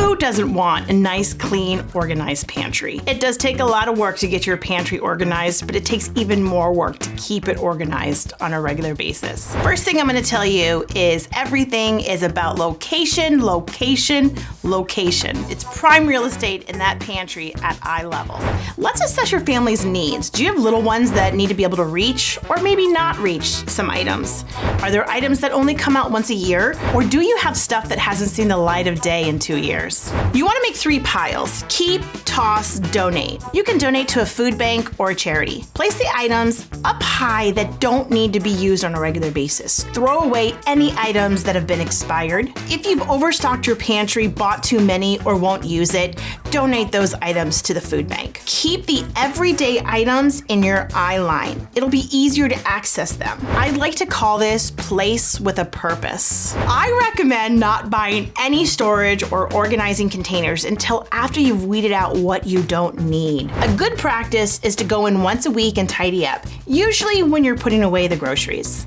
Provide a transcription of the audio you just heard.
Who doesn't want a nice, clean, organized pantry? It does take a lot of work to get your pantry organized, but it takes even more work to keep it organized on a regular basis. First thing I'm going to tell you is everything is about location, location, location. It's prime real estate in that pantry at eye level. Let's assess your family's needs. Do you have little ones that need to be able to reach or maybe not reach some items? Are there items that only come out once a year? Or do you have stuff that hasn't seen the light of day in 2 years? You want to make 3 piles: keep, toss, donate. You can donate to a food bank or a charity. Place the items up high that don't need to be used on a regular basis. Throw away any items that have been expired. If you've overstocked your pantry, bought too many, or won't use it, donate those items to the food bank. Keep the everyday items in your eye line. It'll be easier to access them. I'd like to call this place with a purpose. I recommend not buying any storage or organizing containers until after you've weeded out what you don't need. A good practice is to go in once a week and tidy up, usually when you're putting away the groceries.